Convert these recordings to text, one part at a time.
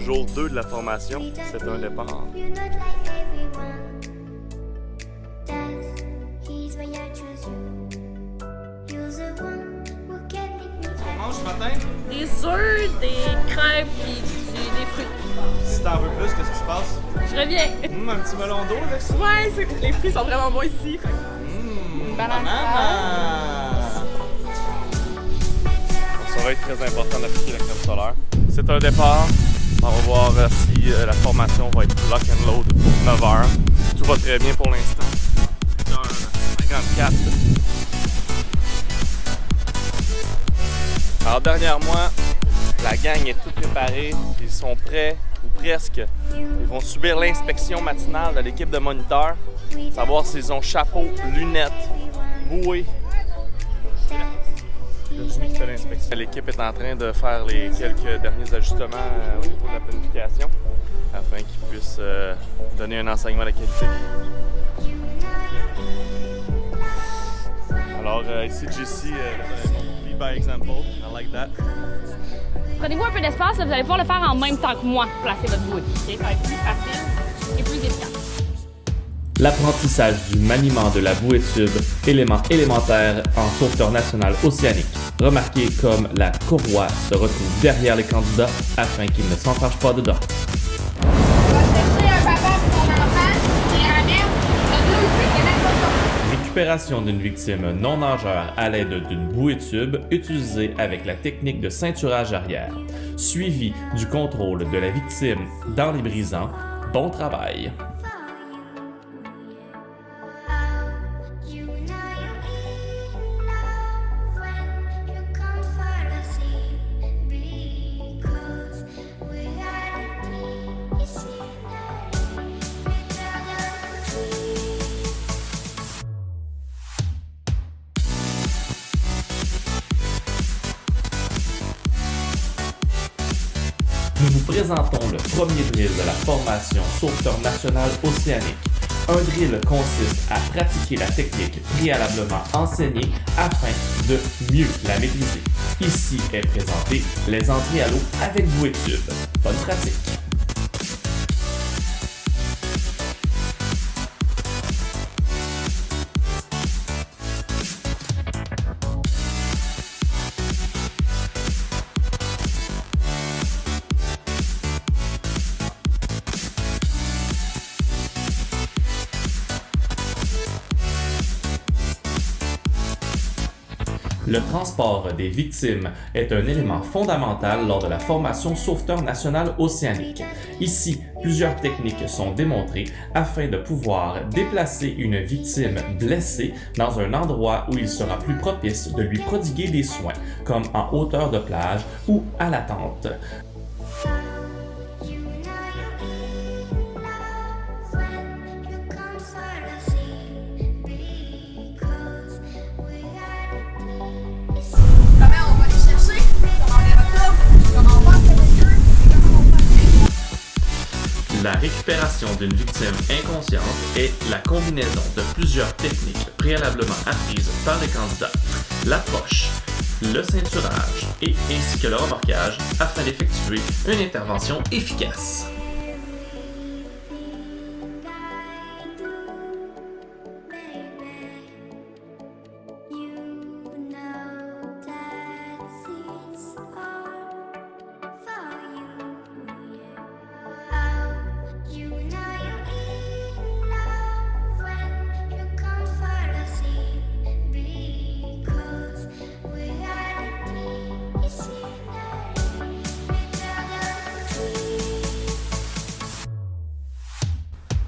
Jour 2 de la formation, c'est un départ. On mange ce matin? Des œufs, des crêpes et des fruits. Si t'en veux plus, qu'est-ce qui se passe? Je reviens. Un petit melon d'eau avec ça? Ouais, les fruits sont vraiment bons ici. Banane! Ça va être très important d'appliquer la crème solaire. C'est un départ. On va voir si la formation va être lock and load pour 9 heures. Tout va très bien pour l'instant. 8h54. Alors derrière moi, la gang est toute préparée. Ils sont prêts, ou presque. Ils vont subir l'inspection matinale de l'équipe de moniteurs. Savoir s'ils ont chapeau, lunettes, bouée. Virginie qui fait l'inspection. L'équipe est en train de faire les quelques derniers ajustements au niveau de la planification afin qu'ils puissent donner un enseignement de qualité. Alors ici Jessie, lead by example, I like that. Prenez-vous un peu d'espace, vous allez pouvoir le faire en même temps que moi, placer votre bouée. Okay? Ça va être plus facile et plus efficace. L'apprentissage du maniement de la bouée tube, élément élémentaire en sauveteur national océanique. Remarquez comme la courroie se retrouve derrière les candidats afin qu'ils ne s'enfargent pas dedans. Récupération d'une victime non nageur à l'aide d'une bouée tube utilisée avec la technique de ceinturage arrière. Suivi du contrôle de la victime dans les brisants. Bon travail! Nous vous présentons le premier drill de la formation sauveteur national océanique. Un drill consiste à pratiquer la technique préalablement enseignée afin de mieux la maîtriser. Ici est présenté les entrées à l'eau avec bouée tube. Bonne pratique! Le transport des victimes est un élément fondamental lors de la formation sauveteur national océanique. Ici, plusieurs techniques sont démontrées afin de pouvoir déplacer une victime blessée dans un endroit où il sera plus propice de lui prodiguer des soins, comme en hauteur de plage ou à la tente. La récupération d'une victime inconsciente est la combinaison de plusieurs techniques préalablement apprises par les candidats. L'approche, le ceinturage et ainsi que le remorquage afin d'effectuer une intervention efficace.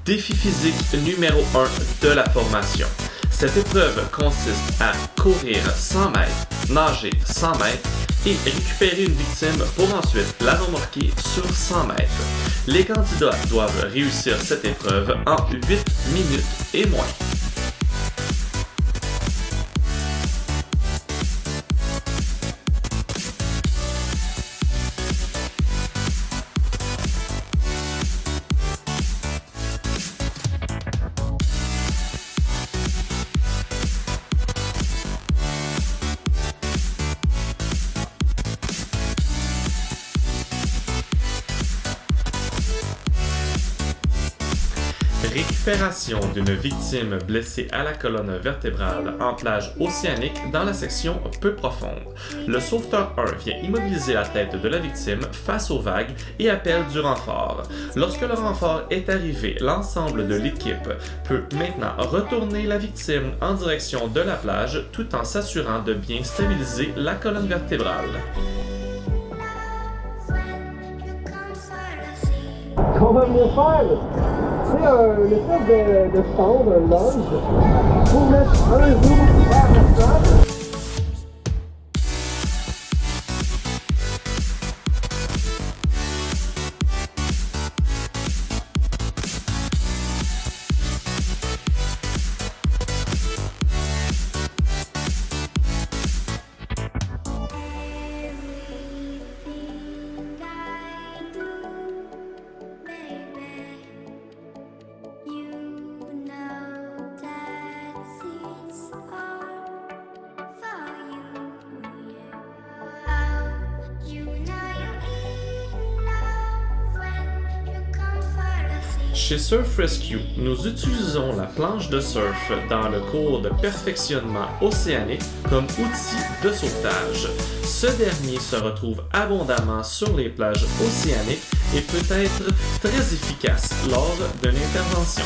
Défi physique numéro 1 de la formation. Cette épreuve consiste à courir 100 mètres, nager 100 mètres et récupérer une victime pour ensuite la remorquer sur 100 mètres. Les candidats doivent réussir cette épreuve en 8 minutes et moins. Récupération d'une victime blessée à la colonne vertébrale en plage océanique dans la section peu profonde. Le sauveteur 1 vient immobiliser la tête de la victime face aux vagues et appelle du renfort. Lorsque le renfort est arrivé, l'ensemble de l'équipe peut maintenant retourner la victime en direction de la plage tout en s'assurant de bien stabiliser la colonne vertébrale. Qu'on va mieux faire, c'est l'espèce de stand, un lounge, pour mettre un jour vers la table. Chez Surf Rescue, nous utilisons la planche de surf dans le cours de perfectionnement océanique comme outil de sauvetage. Ce dernier se retrouve abondamment sur les plages océaniques et peut être très efficace lors d'une intervention.